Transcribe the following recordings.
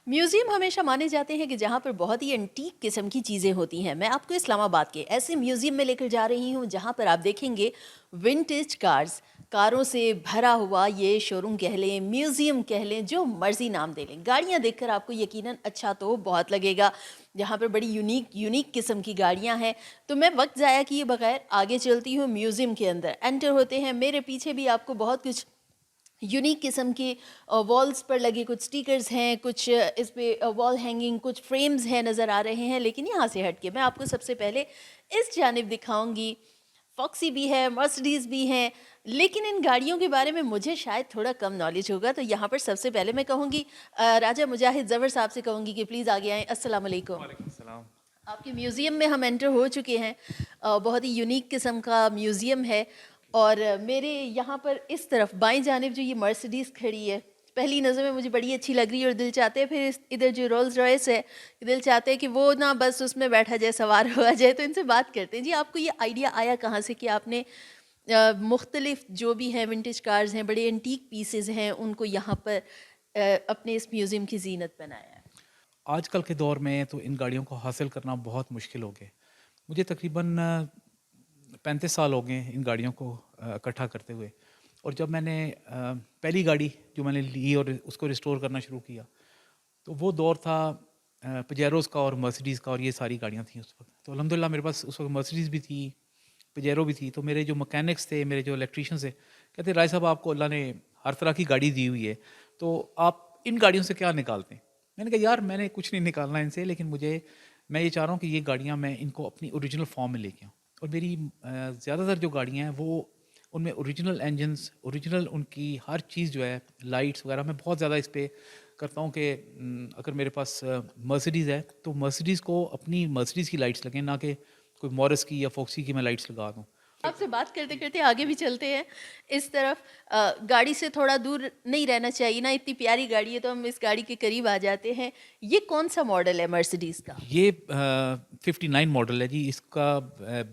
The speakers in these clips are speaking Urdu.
میوزیم ہمیشہ مانے جاتے ہیں کہ جہاں پر بہت ہی انٹیک قسم کی چیزیں ہوتی ہیں. میں آپ کو اسلام آباد کے ایسے میوزیم میں لے کر جا رہی ہوں جہاں پر آپ دیکھیں گے ونٹیج کارز، کاروں سے بھرا ہوا یہ شو روم کہہ لیں، میوزیم کہہ لیں، جو مرضی نام دے لیں. گاڑیاں دیکھ کر آپ کو یقیناً اچھا تو بہت لگے گا. یہاں پر بڑی یونیک قسم کی گاڑیاں ہیں. تو میں وقت ضائع کیے بغیر آگے چلتی ہوں میوزیم کے اندر. انٹر ہوتے ہیں، میرے پیچھے بھی آپ کو بہت کچھ یونیک قسم کی والز پر لگے کچھ سٹیکرز ہیں، کچھ اس پہ وال ہینگنگ، کچھ فریمز ہیں نظر آ رہے ہیں. لیکن یہاں سے ہٹ کے میں آپ کو سب سے پہلے اس جانب دکھاؤں گی. فاکسی بھی ہے، مرسڈیز بھی ہیں، لیکن ان گاڑیوں کے بارے میں مجھے شاید تھوڑا کم نالج ہوگا. تو یہاں پر سب سے پہلے میں کہوں گی راجہ مجاہد زفر صاحب سے کہوں گی کہ پلیز آگے آئیں. السلام علیکم. وعلیکم السلام. آپ کے میوزیم میں ہم انٹر ہو چکے ہیں. بہت ہی یونیک قسم کا میوزیم ہے. اور میرے یہاں پر اس طرف بائیں جانب جو یہ مرسڈیز کھڑی ہے، پہلی نظر میں مجھے بڑی اچھی لگ رہی ہے اور دل چاہتے ہیں. پھر ادھر جو رولز رائس ہے، دل چاہتے ہیں کہ وہ نہ بس اس میں بیٹھا جائے، سوار ہوا جائے. تو ان سے بات کرتے ہیں. جی آپ کو یہ آئیڈیا آیا کہاں سے کہ آپ نے مختلف جو بھی ہیں ونٹیج کارز ہیں، بڑے انٹیک پیسز ہیں، ان کو یہاں پر اپنے اس میوزیم کی زینت بنایا ہے؟ آج کل کے دور میں تو ان گاڑیوں کو حاصل کرنا بہت مشکل ہو گیا. مجھے تقریباً 35 سال ہو گئے ان گاڑیوں کو اکٹھا کرتے ہوئے. اور جب میں نے پہلی گاڑی جو میں نے لی اور اس کو ریسٹور کرنا شروع کیا، تو وہ دور تھا پجیروز کا اور مرسڈیز کا، اور یہ ساری گاڑیاں تھیں اس وقت. تو الحمدللہ میرے پاس اس وقت مرسڈیز بھی تھی، پجیرو بھی تھی. تو میرے جو مکینکس تھے، میرے جو الیکٹریشین تھے، کہتے رائے صاحب آپ کو اللہ نے ہر طرح کی گاڑی دی ہوئی ہے، تو آپ ان گاڑیوں سے کیا نکالتے ہیں؟ میں نے کہا یار میں نے کچھ نہیں نکالنا ان سے، لیکن میں یہ چاہ رہا ہوں کہ یہ گاڑیاں میں ان کو اپنی اوریجنل فارم میں لے کے آؤں. اور میری زیادہ تر جو گاڑیاں ہیں وہ ان میں اوریجنل انجنس، اوریجنل ان کی ہر چیز جو ہے، لائٹس وغیرہ، میں بہت زیادہ اس پہ کرتا ہوں کہ اگر میرے پاس مرسڈیز ہے تو مرسڈیز کو اپنی مرسڈیز کی لائٹس لگیں، نہ کہ کوئی مورس کی یا فوکسی کی میں لائٹس لگا دوں. آپ سے بات کرتے کرتے آگے بھی چلتے ہیں. اس طرف گاڑی سے تھوڑا دور نہیں رہنا چاہیے نا، اتنی پیاری گاڑی ہے تو ہم اس گاڑی کے قریب آ جاتے ہیں. یہ کون سا ماڈل ہے مرسڈیز کا؟ یہ 59 ماڈل ہے جی. اس کا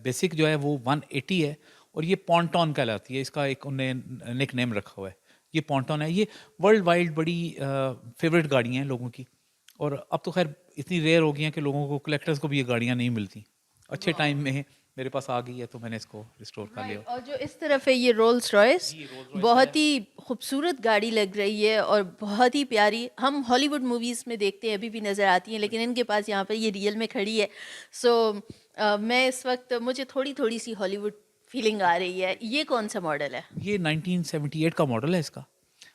بیسک جو ہے وہ 180 ہے، اور یہ پونٹون کہلاتی ہے. اس کا ایک انہیں نک نیم رکھا ہوا ہے، یہ پونٹون ہے. یہ ورلڈ وائڈ بڑی فیوریٹ گاڑیاں ہیں لوگوں کی. اور اب تو خیر اتنی ریئر ہو گئی ہیں کہ لوگوں کو، کلیکٹرز کو بھی یہ گاڑیاں نہیں ملتی. اچھے ٹائم میں میرے پاس آ گئی ہے تو میں نے اس کو ریسٹور کر لیا. اور جو اس طرف ہے یہ رولز رائس، بہت ہی خوبصورت گاڑی لگ رہی ہے اور بہت ہی پیاری. ہم ہالی ووڈ موویز میں دیکھتے ہیں، ابھی بھی نظر آتی ہیں، لیکن ان کے پاس یہاں پہ یہ ریئل میں کھڑی ہے. سو میں اس وقت مجھے تھوڑی سی ہالی ووڈ فیلنگ آ رہی ہے. یہ کون سا ماڈل ہے؟ یہ 1978 کا ماڈل ہے اس کا،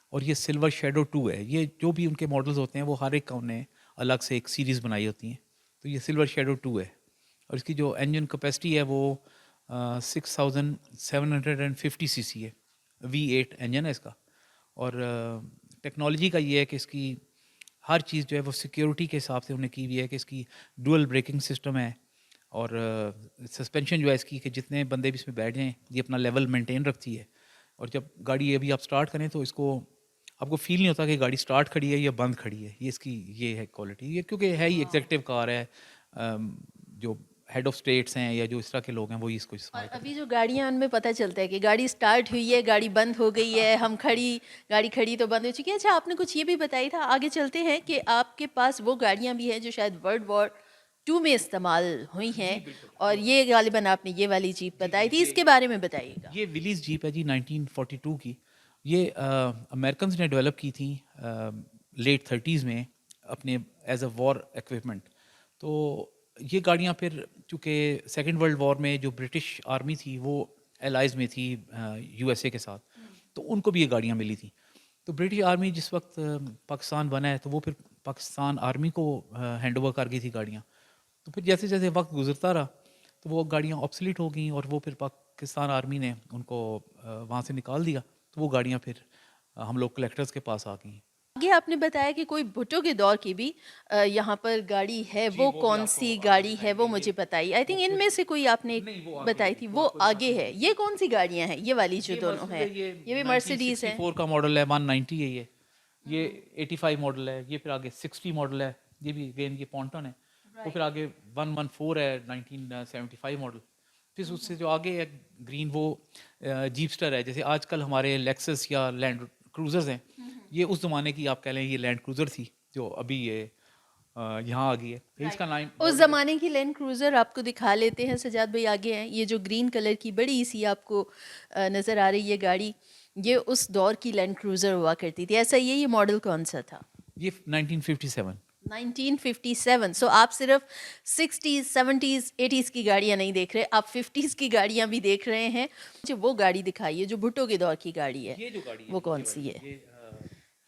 اور یہ سلور شیڈو 2 ہے. یہ جو بھی ان کے ماڈلز ہوتے ہیں وہ ہر ایک کا انہیں الگ سے ایک سیریز بنائی ہوتی ہیں. تو یہ سلور شیڈو 2 ہے، اور اس کی جو انجن کیپیسٹی ہے وہ 6750 سی سی ہے. V8 انجن ہے اس کا. اور ٹیکنالوجی کا یہ ہے کہ اس کی ہر چیز جو ہے وہ سیکیورٹی کے حساب سے انہیں کی ہوئی ہے، کہ اس کی ڈوئل بریکنگ سسٹم ہے، اور سسپینشن جو ہے اس کی کہ جتنے بندے بھی اس میں بیٹھ جائیں یہ اپنا لیول مینٹین رکھتی ہے. اور جب گاڑی ابھی آپ سٹارٹ کریں تو اس کو آپ کو فیل نہیں ہوتا کہ گاڑی سٹارٹ کھڑی ہے یا بند کھڑی ہے. یہ اس کی یہ ہے کوالٹی. یہ کیونکہ ہے ہی ایگزیکٹو کار ہے، جو ہیڈ آف اسٹیٹس ہیں یا جو اس طرح کے لوگ ہیں وہی اس کو اور استعمال کرتے ابھی ہیں. جو گاڑیاں ان میں پتہ چلتا ہے کہ گاڑی سٹارٹ ہوئی ہے، گاڑی بند ہو گئی ہے، ہم گاڑی کھڑی تو بند ہو چکی ہے. اچھا آپ نے کچھ یہ بھی بتائی تھا، آگے چلتے ہیں، کہ آپ کے پاس وہ گاڑیاں بھی ہیں جو شاید World War II میں استعمال ہوئی ہیں، اور یہ غالباً آپ نے یہ والی جیپ بتائی تھی. اس کے بارے میں بتائیے گا. یہ ولیز جیپ ہے جی، 1942 کی. یہ امریکنز نے ڈیولپ کی تھیں لیٹ 30s میں اپنے ایز اے وار ایکوپمنٹ. تو یہ گاڑیاں پھر چونکہ سیکنڈ ورلڈ وار میں جو برٹش آرمی تھی وہ الائز میں تھی USA کے ساتھ، تو ان کو بھی یہ گاڑیاں ملی تھیں. تو برٹش آرمی جس وقت پاکستان بنا ہے تو وہ پھر پاکستان آرمی کو ہینڈ اوور کر گئی تھی گاڑیاں. تو پھر جیسے جیسے وقت گزرتا رہا تو وہ گاڑیاں آبسلیٹ ہو گئیں، اور وہ پھر پاکستان آرمی نے ان کو وہاں سے نکال دیا. تو وہ گاڑیاں پھر ہم لوگ کلیکٹرز کے پاس آ گئیں. آگے آپ نے بتایا کہ کوئی بھٹو کے دور کی بھی یہاں پر گاڑی ہے. وہ کون سی گاڑی ہے وہ مجھے بتائیے. آئی تھنک ان میں سے کوئی آپ نے بتائی تھی، وہ آگے ہے. یہ کون سی گاڑیاں ہیں؟ یہ والی جو دونوں ہیں، یہ بھی مرسیڈیز ہے. 1964 کا ماڈل ہے، 190 ہے. یہ 85 ماڈل ہے. یہ پھر آگے 60 ماڈل ہے، یہ بھی اگین یہ پونٹون ہے. وہ پھر آگے 114 ہے، 1975 ماڈل. پھر اس سے جو آگے ہے گرین، وہ جیپسٹر ہے. جیسے آج کل ہمارے لیکسس یا لینڈ کروزرز ہیں، یہ اس زمانے کی آپ کہہ لیں یہ لینڈ کروزر تھی. جو ابھی یہ یہاں آ گئی ہے. اس کا نام اس زمانے کی لینڈ کروزر آپ کو دکھا لیتے ہیں. سجاد بھائی آگے ہیں. یہ جو گرین کلر کی بڑی سی آپ کو نظر آ رہی ہے گاڑی, یہ اس دور کی لینڈ کروزر ہوا کرتی تھی. ایسا یہ ماڈل کون سا تھا؟ یہ 1957. 1957. سو آپ صرف 60s 70s 80s کی گاڑیاں نہیں دیکھ رہے, آپ 50s کی گاڑیاں بھی دیکھ رہے ہیں. مجھے وہ گاڑی دکھائیے جو بھٹو کے دور کی گاڑی ہے. یہ جو گاڑی ہے وہ کون سی ہے؟ یہ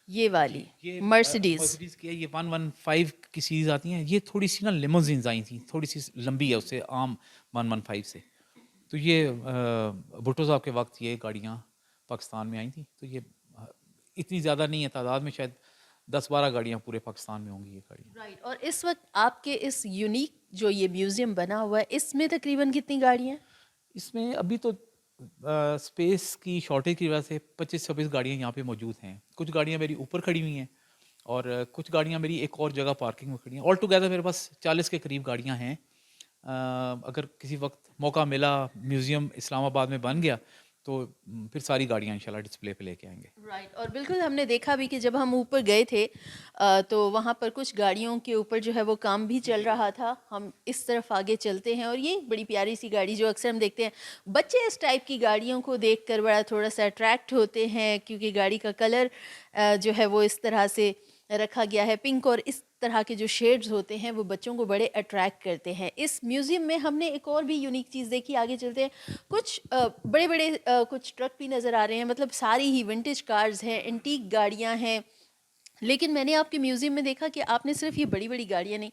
یہ والی یہ مرسیڈیز. مرسیڈیز کی ہے. یہ 115 کی سیریز آتی ہیں. یہ تھوڑی سی نا لیموزینز آئی تھیں, تھوڑی سی لمبی ہے اس سے عام 115 سے. تو یہ بھٹو صاحب کے وقت یہ گاڑیاں پاکستان میں آئی تھیں. تو یہ اتنی زیادہ نہیں ہے تعداد میں, شاید 10-12 گاڑیاں پورے پاکستان میں ہوں گی یہ گاڑیاں. رائٹ. اور اس وقت آپ کے اس یونیک جو یہ میوزیم بنا ہوا ہے, اس میں تقریباً کتنی گاڑیاں ہیں؟ اس میں ابھی تو اسپیس کی شارٹیج کی وجہ سے 25-26 گاڑیاں یہاں پہ موجود ہیں. کچھ گاڑیاں میری اوپر کھڑی ہوئی ہیں اور کچھ گاڑیاں میری ایک اور جگہ پارکنگ میں کھڑی ہیں. آل ٹوگیدر میرے پاس 40 کے قریب گاڑیاں ہیں. اگر کسی وقت موقع ملا, میوزیم اسلام آباد میں بن گیا, تو پھر ساری گاڑیاں انشاءاللہ ڈسپلے پہ لے کے آئیں گے. رائٹ. اور بالکل ہم نے دیکھا بھی کہ جب ہم اوپر گئے تھے تو وہاں پر کچھ گاڑیوں کے اوپر جو ہے وہ کام بھی چل رہا تھا. ہم اس طرف آگے چلتے ہیں, اور یہ بڑی پیاری سی گاڑی جو اکثر ہم دیکھتے ہیں, بچے اس ٹائپ کی گاڑیوں کو دیکھ کر بڑا تھوڑا سا اٹریکٹ ہوتے ہیں, کیونکہ گاڑی کا کلر جو ہے وہ اس طرح سے رکھا گیا ہے پنک, اور اس طرح کے جو شیڈز ہوتے ہیں وہ بچوں کو بڑے اٹریکٹ کرتے ہیں. اس میوزیم میں ہم نے ایک اور بھی یونیک چیز دیکھی. آگے چلتے ہیں. کچھ بڑے بڑے کچھ ٹرک بھی نظر آ رہے ہیں, مطلب ساری ہی ونٹیج کارز ہیں, اینٹیک گاڑیاں ہیں. لیکن میں نے آپ کے میوزیم میں دیکھا کہ آپ نے صرف یہ بڑی بڑی گاڑیاں نہیں,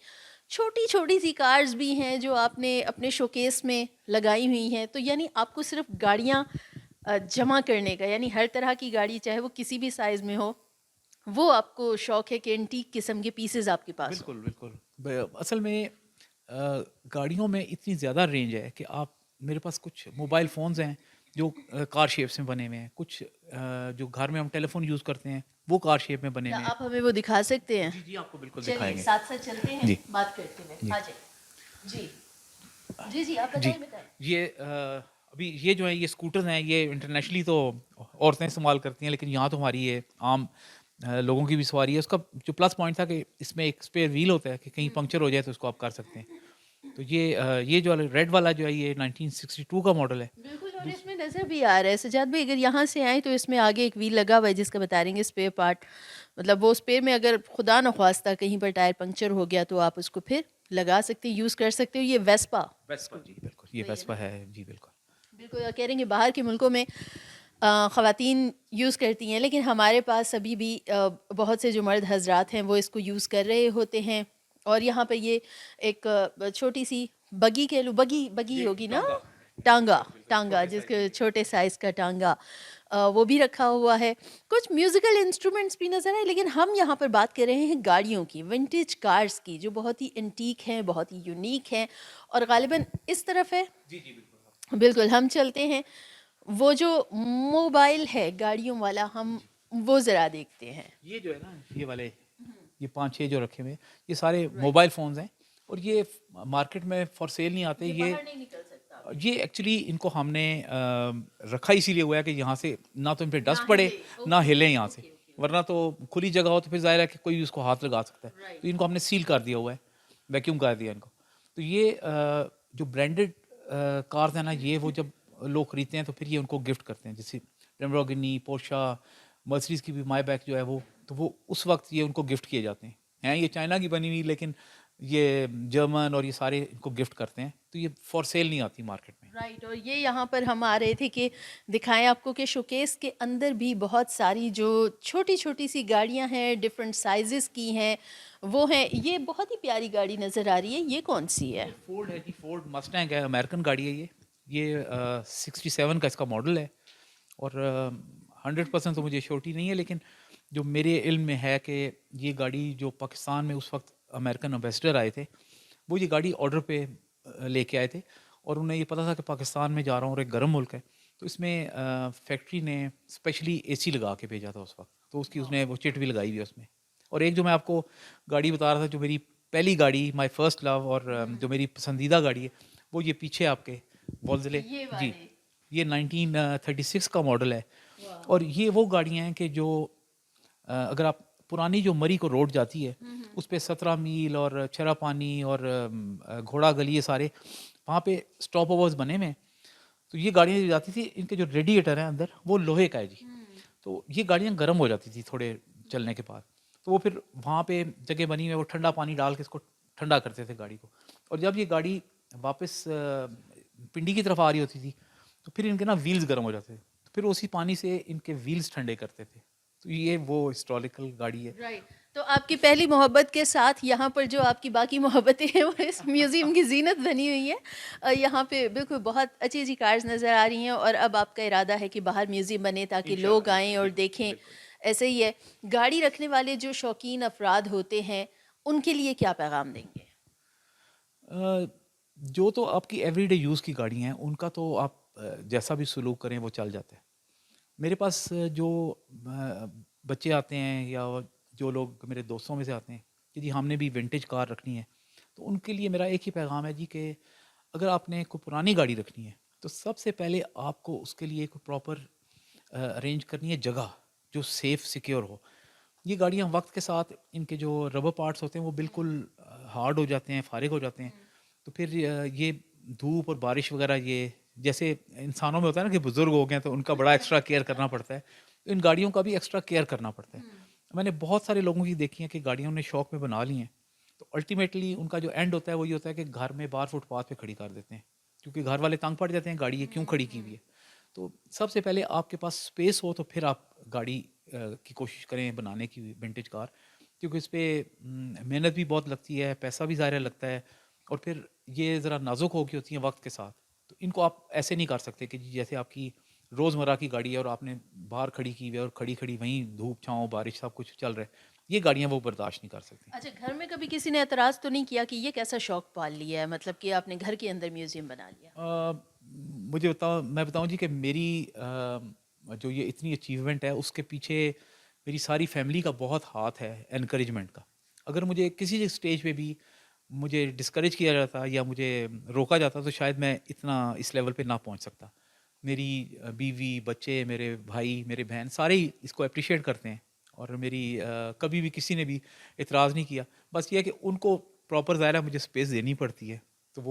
چھوٹی چھوٹی سی کارز بھی ہیں جو آپ نے اپنے شوکیس میں لگائی ہوئی ہیں. تو یعنی آپ کو صرف گاڑیاں جمع کرنے کا, یعنی ہر طرح کی گاڑی چاہے وہ کسی بھی سائز میں ہو, وہ آپ کو شوق ہے کہ اینٹیک قسم کے پیسز آپ کے پاس ہوں. بالکل بالکل. اصل میں گاڑیوں میں اتنی زیادہ رینج ہے کہ آپ, میرے پاس کچھ موبائل فونز ہیں جو کار شیپس میں بنے ہوئے ہیں, کچھ جو گھر میں ہم ٹیلی فون یوز کرتے ہیں وہ کار شیپ میں بنے کیا ہوئے ہیں. آپ ہمیں وہ دکھا سکتے ہیں؟ جی جی آپ کو بالکل چلیے دکھائیں گے. ساتھ ساتھ چلتے ہیں, جی بات کرتے ہیں. آ جائیں. جی جی جی آپ جی. بتائیں. یہ ابھی یہ جو ہے یہ اسکوٹرز ہیں, یہ انٹرنیشنلی تو عورتیں استعمال کرتی ہیں, لیکن یہاں تو ہماری یہ عام لوگوں کی بھی سواری ہے. اس کا جو پلس پوائنٹ تھا کہ اس میں ایک اسپیئر ویل ہوتا ہے کہ کہیں پنکچر ہو جائے تو اس کو آپ کر سکتے ہیں. تو یہ جو ریڈ والا جو ہے یہ 1962 کا ماڈل ہے. بالکل. اور اس میں نظر بھی آ رہا ہے سجاد بھائی, اگر یہاں سے آئیں تو اس میں آگے ایک ویل لگا ہوا ہے جس کا بتا رہیں گے اسپیئر پارٹ, مطلب وہ اسپیئر میں اگر خدا نخواستہ کہیں پر ٹائر پنکچر ہو گیا تو آپ اس کو پھر لگا سکتے ہیں, یوز کر سکتے ہو. یہ ویسپا جی بالکل, یہ ویسپا ہے. جی بالکل بالکل. کہہ رہیں گے باہر کے ملکوں میں خواتین یوز کرتی ہیں, لیکن ہمارے پاس ابھی بھی بہت سے جو مرد حضرات ہیں وہ اس کو یوز کر رہے ہوتے ہیں. اور یہاں پہ یہ ایک چھوٹی سی بگی کہہ لوں, بگی ہوگی نا, ٹانگا جس کے چھوٹے سائز کا ٹانگا, وہ بھی رکھا ہوا ہے. کچھ میوزیکل انسٹرومنٹس بھی نظر آئے. لیکن ہم یہاں پر بات کر رہے ہیں گاڑیوں کی, ونٹیج کارز کی, جو بہت ہی انٹیک ہیں, بہت ہی یونیک ہیں, اور غالباً اس طرف ہے. جی جی بالکل. ہم چلتے ہیں. وہ جو موبائل ہے گاڑیوں والا, ہم وہ ذرا دیکھتے ہیں. یہ جو ہے نا, یہ والے یہ 5-6 جو رکھے ہوئے ہیں, یہ سارے موبائل فونز ہیں, اور یہ مارکیٹ میں فار سیل نہیں آتے. یہ باہر نہیں نکل سکتا. یہ ایکچولی ان کو ہم نے رکھا اسی لیے ہوا ہے کہ یہاں سے نہ تو ان پہ ڈسٹ پڑے نہ ہلیں یہاں سے, ورنہ تو کھلی جگہ ہو تو پھر ظاہر ہے کہ کوئی اس کو ہاتھ لگا سکتا ہے. تو ان کو ہم نے سیل کر دیا ہوا ہے, ویکیوم کر دیا ان کو. تو یہ جو برانڈڈ کارز ہیں نا, یہ وہ جب لوگ خریدتے ہیں تو پھر یہ ان کو گفٹ کرتے ہیں, جیسے لیمبورگینی, پورشا, مرسیڈیز کی بھی مائی بیک جو ہے وہ, تو وہ اس وقت یہ ان کو گفٹ کیے جاتے ہیں. یہ چائنا کی بنی ہوئی, لیکن یہ جرمن اور یہ سارے ان کو گفٹ کرتے ہیں. تو یہ فار سیل نہیں آتی مارکیٹ میں. رائٹ. اور یہ یہاں پر ہم آ رہے تھے کہ دکھائیں آپ کو کہ شوکیس کے اندر بھی بہت ساری جو چھوٹی چھوٹی سی گاڑیاں ہیں, ڈفرینٹ سائزز کی ہیں, وہ ہیں. یہ بہت ہی پیاری گاڑی نظر آ رہی ہے. یہ کون سی ہے؟ فورڈ ہے جی, فورڈ مسٹینگ ہے, امریکن گاڑی ہے یہ 67 کا اس کا ماڈل ہے. اور 100% تو مجھے شورٹی نہیں ہے, لیکن جو میرے علم میں ہے کہ یہ گاڑی جو پاکستان میں اس وقت امریکن امبیسڈر آئے تھے, وہ یہ گاڑی آرڈر پہ لے کے آئے تھے, اور انہیں یہ پتا تھا کہ پاکستان میں جا رہا ہوں اور ایک گرم ملک ہے, تو اس میں فیکٹری نے اسپیشلی اے سی لگا کے بھیجا تھا اس وقت, تو اس کی اس نے وہ چٹ بھی لگائی ہوئی ہے اس میں. اور ایک جو میں آپ کو گاڑی بتا رہا تھا, جو میری پہلی گاڑی, مائی فرسٹ لو, اور جو میری پسندیدہ گاڑی ہے, وہ یہ پیچھے آپ کے وولزلے, جی یہ 1936 کا ماڈل ہے. اور یہ وہ گاڑیاں ہیں کہ جو اگر آپ پرانی جو مری کو روڈ جاتی ہے اس پہ 17 میل اور چھرا پانی اور گھوڑا گلی یہ سارے وہاں پہ اسٹاپ اوورز بنے ہوئے ہیں. تو یہ گاڑیاں جو جاتی تھی ان کے جو ریڈیٹر ہیں اندر وہ لوہے کا ہے جی. تو یہ گاڑیاں گرم ہو جاتی تھی تھوڑے چلنے کے بعد. تو وہ پھر وہاں پہ جگہ بنی ہوئی ہے وہ ٹھنڈا پانی ڈال کے اس کو ٹھنڈا کرتے تھے گاڑی کو. اور جب یہ گاڑی واپس پنڈی کی طرف آ رہی ہوتی تھی تو پھر ان کے نا ویلز گرم ہو جاتے تھے. تو پھر اسی پانی سے ان کے ویلز ٹھنڈے کرتے تھے. تو یہ وہ ہسٹوریکل گاڑی ہے. رائٹ. تو آپ کی پہلی محبت کے ساتھ یہاں پر جو آپ کی باقی محبتیں ہیں وہ اس میوزیم کی زینت بنی ہوئی ہے. یہاں پہ بالکل بہت اچھی اچھی کارز نظر آ رہی ہیں اور اب آپ کا ارادہ ہے کہ باہر میوزیم بنے تاکہ لوگ آئیں اور دیکھیں. ایسے ہی ہے. گاڑی رکھنے والے جو شوقین افراد ہوتے ہیں ان کے لیے کیا پیغام دیں گے؟ جو تو آپ کی ایوری ڈے یوز کی گاڑی ہیں ان کا تو آپ جیسا بھی سلوک کریں وہ چل جاتا ہے. میرے پاس جو بچے آتے ہیں یا جو لوگ میرے دوستوں میں سے آتے ہیں کہ جی ہم نے بھی ونٹیج کار رکھنی ہے, تو ان کے لیے میرا ایک ہی پیغام ہے جی کہ اگر آپ نے کوئی پرانی گاڑی رکھنی ہے تو سب سے پہلے آپ کو اس کے لیے ایک پراپر ارینج کرنی ہے جگہ جو سیف سیکیور ہو. یہ گاڑیاں وقت کے ساتھ ان کے جو ربر پارٹس ہوتے ہیں وہ بالکل ہارڈ ہو جاتے ہیں, فارغ ہو جاتے ہیں. تو پھر یہ دھوپ اور بارش وغیرہ یہ جیسے انسانوں میں ہوتا ہے نا کہ بزرگ ہو گئے ہیں تو ان کا بڑا ایکسٹرا کیئر کرنا پڑتا ہے, ان گاڑیوں کا بھی ایکسٹرا کیئر کرنا پڑتا ہے. میں نے بہت سارے لوگوں کی دیکھی ہیں کہ گاڑیوں نے شوق میں بنا لی ہیں تو الٹیمیٹلی ان کا جو اینڈ ہوتا ہے وہی ہوتا ہے کہ گھر میں باہر فٹ پاتھ پہ کھڑی کر دیتے ہیں کیونکہ گھر والے تنگ پڑ جاتے ہیں گاڑی یہ کیوں کھڑی کی ہوئی ہے. تو سب سے پہلے آپ کے پاس اسپیس ہو تو پھر آپ گاڑی کی کوشش کریں بنانے کی ونٹیج کار, کیونکہ اس پہ محنت بھی بہت لگتی ہے, پیسہ بھی ظاہر لگتا ہے, اور پھر یہ ذرا نازک ہو گئی ہوتی ہیں وقت کے ساتھ. تو ان کو آپ ایسے نہیں کر سکتے کہ جیسے آپ کی روزمرہ کی گاڑی ہے اور آپ نے باہر کھڑی کی ہوئی ہے اور کھڑی کھڑی وہیں دھوپ چھاؤں بارش سب کچھ چل رہا ہے, یہ گاڑیاں وہ برداشت نہیں کر سکتی. اچھا, گھر میں کبھی کسی نے اعتراض تو نہیں کیا کہ یہ کیسا شوق پال لیا ہے, مطلب کہ آپ نے گھر کے اندر میوزیم بنا لیا؟ میں بتاؤں جی کہ میری جو یہ اتنی اچیومنٹ ہے اس کے پیچھے میری ساری فیملی کا بہت ہاتھ ہے انکریجمنٹ کا. اگر مجھے کسی اسٹیج پہ بھی مجھے ڈسکریج کیا جاتا یا مجھے روکا جاتا تو شاید میں اتنا اس لیول پہ نہ پہنچ سکتا. میری بیوی, بچے, میرے بھائی, میرے بہن سارے ہی اس کو اپریشیٹ کرتے ہیں اور میری کبھی بھی کسی نے بھی اعتراض نہیں کیا. بس یہ ہے کہ ان کو پراپر ظاہر ہے مجھے اسپیس دینی پڑتی ہے تو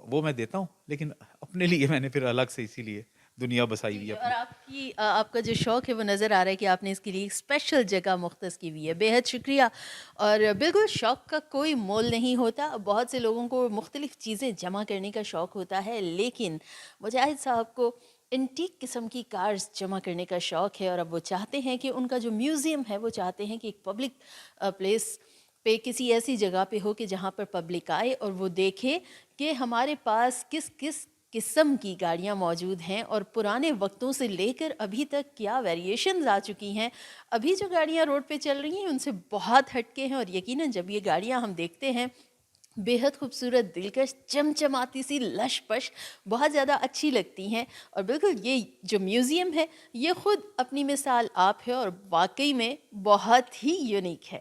وہ میں دیتا ہوں, لیکن اپنے لیے میں نے پھر الگ سے اسی لیے دنیا بسائی ہوئی ہے اور اپنی. آپ کا جو شوق ہے وہ نظر آ رہا ہے کہ آپ نے اس کے لیے ایک اسپیشل جگہ مختص کی ہوئی ہے. بے حد شکریہ. اور بالکل شوق کا کوئی مول نہیں ہوتا. بہت سے لوگوں کو مختلف چیزیں جمع کرنے کا شوق ہوتا ہے, لیکن مجاہد صاحب کو انٹیک قسم کی کارز جمع کرنے کا شوق ہے, اور اب وہ چاہتے ہیں کہ ان کا جو میوزیم ہے وہ چاہتے ہیں کہ ایک پبلک پلیس پہ کسی ایسی جگہ پہ ہو کہ جہاں پر پبلک آئے اور وہ دیکھے کہ ہمارے پاس کس کس قسم کی گاڑیاں موجود ہیں اور پرانے وقتوں سے لے کر ابھی تک کیا ویریشنز آ چکی ہیں. ابھی جو گاڑیاں روڈ پہ چل رہی ہیں ان سے بہت ہٹ کے ہیں, اور یقیناً جب یہ گاڑیاں ہم دیکھتے ہیں بے حد خوبصورت, دلکش, چمچماتی سی, لش پش, بہت زیادہ اچھی لگتی ہیں. اور بالکل یہ جو میوزیم ہے یہ خود اپنی مثال آپ ہے اور واقعی میں بہت ہی یونیک ہے.